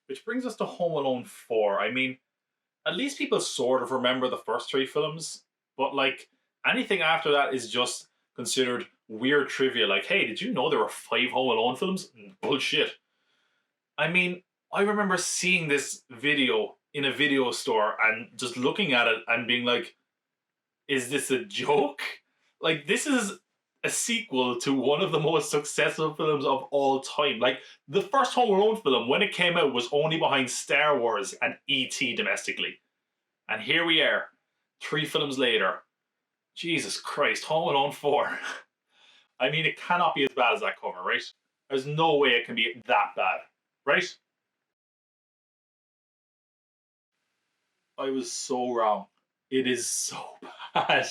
Which brings us to Home Alone 4. I mean, at least people sort of remember the first three films, but like anything after that is just considered weird trivia. Like, hey, did you know there were five Home Alone films? Bullshit. I mean, I remember seeing this video in a video store and just looking at it and being like, is this a joke? Like, this is a sequel to one of the most successful films of all time. Like, the first Home Alone film, when it came out, was only behind Star Wars and E.T. domestically. And here we are, 3 films later. Jesus Christ, Home Alone 4. I mean, it cannot be as bad as that cover, right? There's no way it can be that bad, right? I was so wrong. It is so bad.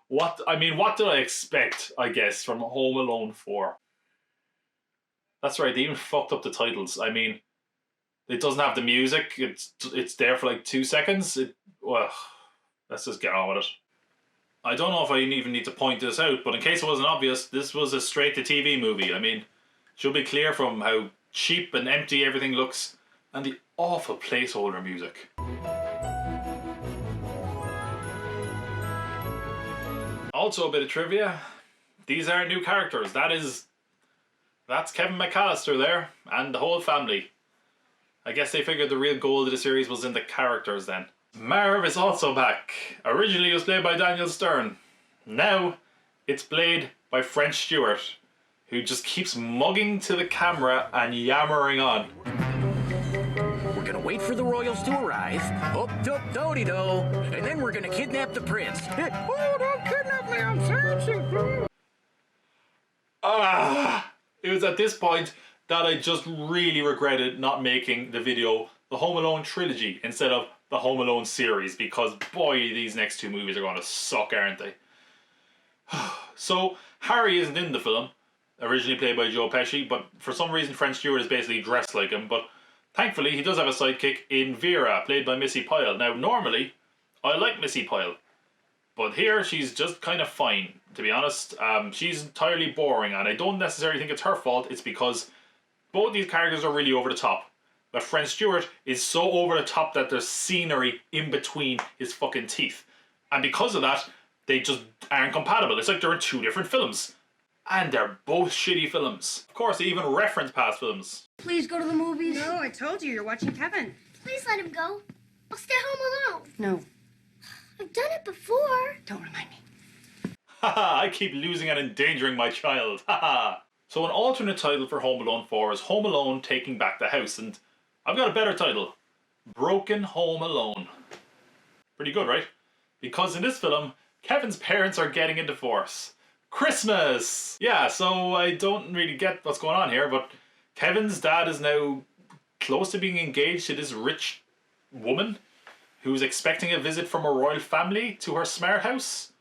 What did I expect, I guess, from Home Alone 4? That's right, they even fucked up the titles. I mean, it doesn't have the music. It's there for like 2 seconds. Well, let's just get on with it. I don't know if I even need to point this out, but in case it wasn't obvious, this was a straight-to-TV movie. I mean, it should be clear from how cheap and empty everything looks, and the awful placeholder music. Also a bit of trivia. These aren't new characters. That's Kevin McAllister there, and the whole family. I guess they figured the real goal of the series was in the characters then. Marv is also back. Originally it was played by Daniel Stern. Now it's played by French Stewart, who just keeps mugging to the camera and yammering on. We're gonna wait for the royals to arrive. Do-do-do-do, and then we're gonna kidnap the prince. Oh, don't kidnap me, I'm searching. It was at this point that I just really regretted not making the video The Home Alone Trilogy instead of the Home Alone series, because boy, these next 2 movies are going to suck, aren't they? So, Harry isn't in the film, originally played by Joe Pesci, but for some reason French Stewart is basically dressed like him, but thankfully he does have a sidekick in Vera, played by Missy Pyle. Now, normally, I like Missy Pyle, but here she's just kind of fine, to be honest. She's entirely boring, and I don't necessarily think it's her fault. It's because both these characters are really over the top. But French Stewart is so over the top that there's scenery in between his fucking teeth. And because of that, they just aren't compatible. It's like they're in 2 different films. And they're both shitty films. Of course, they even reference past films. Please go to the movies. No, I told you, you're watching Kevin. Please let him go. I'll stay home alone. No. I've done it before. Don't remind me. Haha, I keep losing and endangering my child. Haha. So an alternate title for Home Alone 4 is Home Alone Taking Back the House. And I've got a better title. Broken Home Alone. Pretty good, right? Because in this film, Kevin's parents are getting a divorce. Christmas! Yeah, so I don't really get what's going on here, but Kevin's dad is now close to being engaged to this rich woman who's expecting a visit from a royal family to her smart house.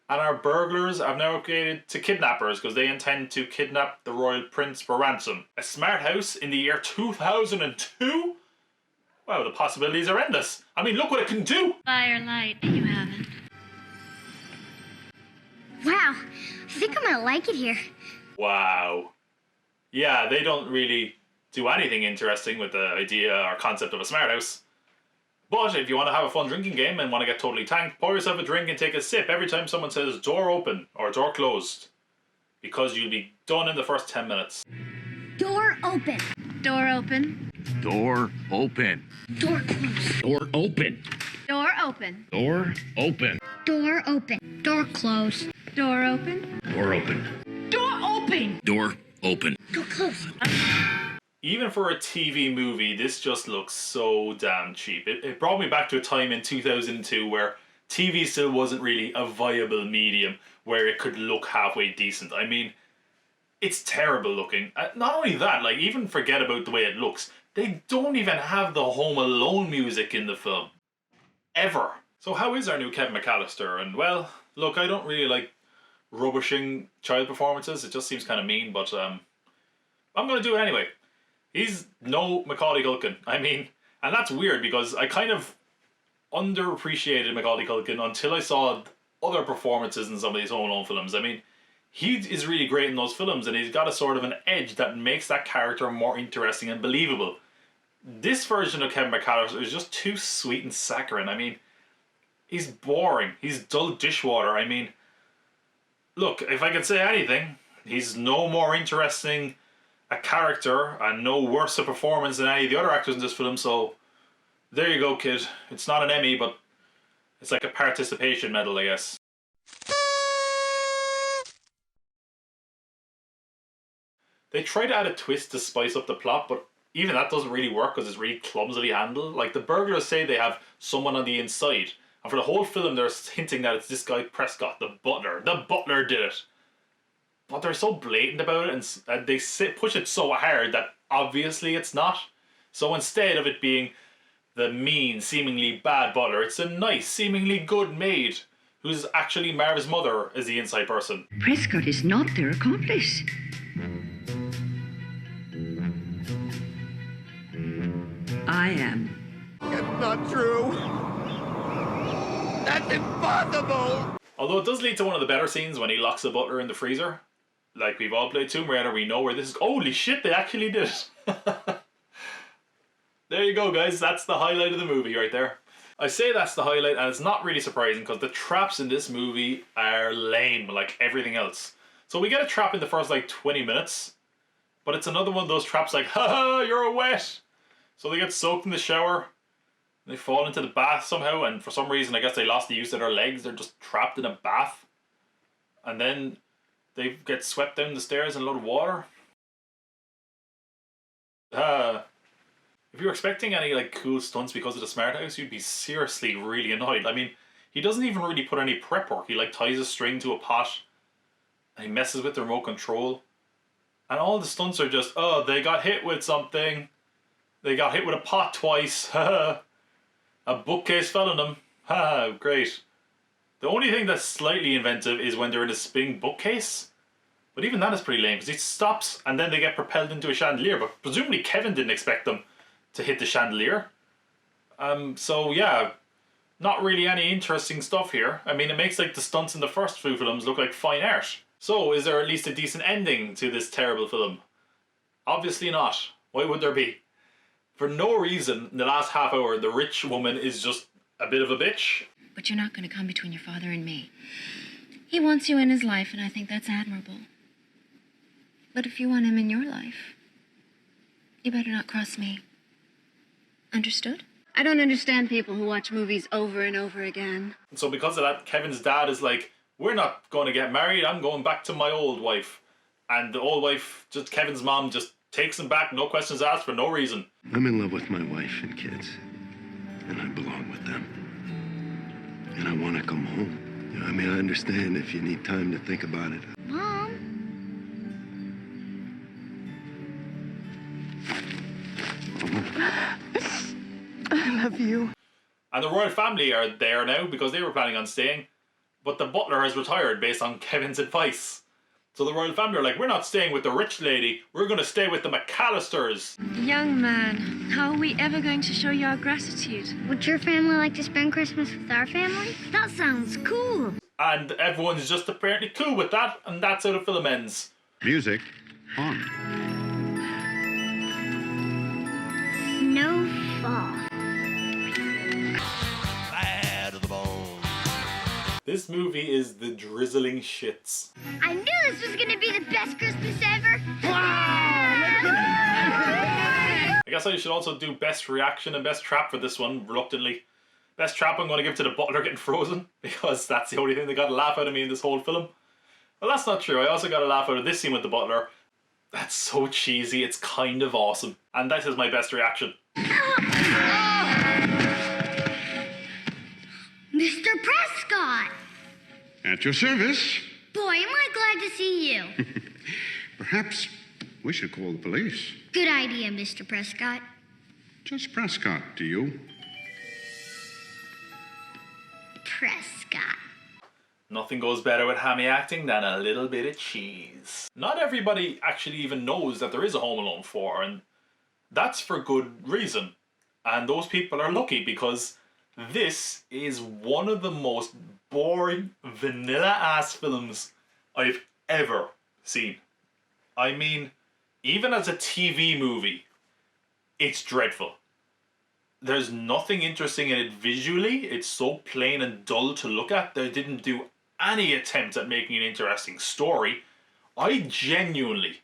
And our burglars have now upgraded to kidnappers because they intend to kidnap the royal prince for ransom. A smart house in the year 2002? Wow, the possibilities are endless. I mean, look what it can do! Firelight, you haven't. Wow, I think I'm gonna like it here. Wow. Yeah, they don't really do anything interesting with the idea or concept of a smart house. But if you want to have a fun drinking game and want to get totally tanked, pour yourself a drink and take a sip every time someone says door open or door closed. Because you'll be done in the first 10 minutes. Door open. Door open. Door open. Door closed. Door open. Door open. Door open. Door open. Door closed. Door open. Door open. Door open! Door open. Door closed. Even for a TV movie, this just looks so damn cheap. It brought me back to a time in 2002 where TV still wasn't really a viable medium where it could look halfway decent. I mean, it's terrible looking. Not only that, like, even forget about the way it looks. They don't even have the Home Alone music in the film. Ever. So how is our new Kevin McAllister? And well, look, I don't really like rubbishing child performances. It just seems kind of mean, but I'm going to do it anyway. He's no Macaulay Culkin. I mean, and that's weird because I kind of underappreciated Macaulay Culkin until I saw other performances in some of these Home Alone films. I mean, he is really great in those films and he's got a sort of an edge that makes that character more interesting and believable. This version of Kevin McAllister is just too sweet and saccharine. I mean, he's boring. He's dull dishwater. I mean, look, if I could say anything, he's no more interesting a character and no worse a performance than any of the other actors in this film, so there you go, kid. It's not an Emmy, but it's like a participation medal, I guess. They try to add a twist to spice up the plot, but even that doesn't really work because it's really clumsily handled. Like, the burglars say they have someone on the inside, and for the whole film they're hinting that it's this guy Prescott, the butler. The butler did it. But they're so blatant about it, and they push it so hard that obviously it's not. So instead of it being the mean, seemingly bad butler, it's a nice, seemingly good maid who's actually Marv's mother as the inside person. Prescott is not their accomplice. I am. It's not true. That's impossible. Although it does lead to one of the better scenes when he locks the butler in the freezer. Like, we've all played Tomb Raider, we know where this is. Holy shit, they actually did it. There you go, guys. That's the highlight of the movie right there. I say that's the highlight, and it's not really surprising because the traps in this movie are lame like everything else. So we get a trap in the first like 20 minutes, but it's another one of those traps like, haha, you're wet. So they get soaked in the shower, they fall into the bath somehow, and for some reason I guess they lost the use of their legs. They're just trapped in a bath. And then they get swept down the stairs in a load of water. If you're expecting any like cool stunts because of the smart house, you'd be seriously really annoyed. I mean, he doesn't even really put any prep work. He like ties a string to a pot and he messes with the remote control. And all the stunts are just, oh, they got hit with something. They got hit with a pot twice. A bookcase fell on them. Ha, great. The only thing that's slightly inventive is when they're in a spinning bookcase. But even that is pretty lame because it stops and then they get propelled into a chandelier. But presumably Kevin didn't expect them to hit the chandelier. So yeah, not really any interesting stuff here. I mean, it makes like the stunts in the first few films look like fine art. So is there at least a decent ending to this terrible film? Obviously not. Why would there be? For no reason, in the last half hour, the rich woman is just a bit of a bitch. But you're not going to come between your father and me. He wants you in his life, and I think that's admirable. But if you want him in your life, you better not cross me. Understood? I don't understand people who watch movies over and over again. So because of that, Kevin's dad is like, we're not going to get married, I'm going back to my old wife. And the old wife, just Kevin's mom, just takes him back, no questions asked, for no reason. I'm in love with my wife and kids, and I belong with them. And I want to come home. You know, I mean, I understand if you need time to think about it. Mom? I love you. And the royal family are there now because they were planning on staying. But the butler has retired based on Kevin's advice. So the royal family are like, we're not staying with the rich lady, we're going to stay with the McAllisters. Young man, how are we ever going to show you our gratitude? Would your family like to spend Christmas with our family? That sounds cool. And everyone's just apparently cool with that, and that's how the film ends. Music on. Snowfall. Bad to the bone. This movie is the drizzling shits. I knew this was gonna be the best Christmas ever. I guess I should also do best reaction and best trap for this one, reluctantly. Best trap I'm going to give to the butler getting frozen, because that's the only thing that got a laugh out of me in this whole film. Well, that's not true. I also got a laugh out of this scene with the butler. That's so cheesy, it's kind of awesome. And that is my best reaction. Mr. Prescott! At your service. Boy, am I glad to see you. Perhaps we should call the police. Good idea, Mr. Prescott. Just Prescott, do you? Prescott. Nothing goes better with hammy acting than a little bit of cheese. Not everybody actually even knows that there is a Home Alone 4, and that's for good reason. And those people are lucky because this is one of the most boring, vanilla-ass films I've ever seen. I mean, even as a TV movie, It's dreadful. There's nothing interesting in it visually. It's so plain and dull to look at. They didn't do any attempt at making an interesting story. I genuinely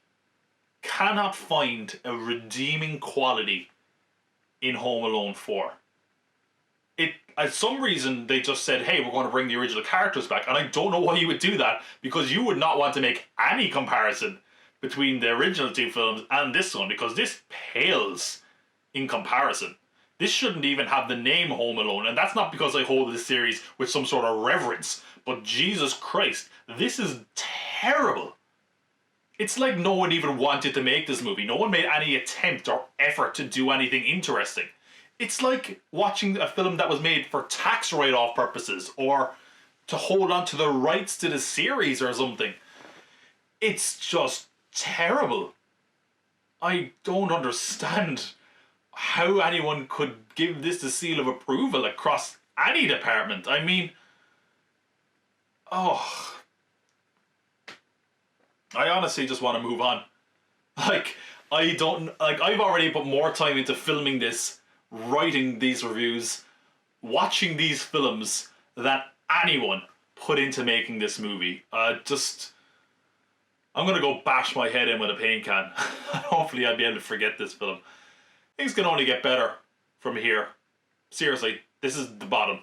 cannot find a redeeming quality in Home Alone 4. At some reason, they just said, hey, we're going to bring the original characters back. And I don't know why you would do that, because you would not want to make any comparison between the original two films and this one, because this pales in comparison. This shouldn't even have the name Home Alone, and that's not because I hold this series with some sort of reverence, but Jesus Christ, this is terrible. It's like no one even wanted to make this movie. No one made any attempt or effort to do anything interesting. It's like watching a film that was made for tax write-off purposes or to hold on to the rights to the series or something. It's just terrible. I don't understand how anyone could give this the seal of approval across any department. I mean, I honestly just want to move on. I've already put more time into filming this, writing these reviews, watching these films than anyone put into making this movie. I'm going to go bash my head in with a paint can. Hopefully I'll be able to forget this film. Things can only get better from here. Seriously, this is the bottom.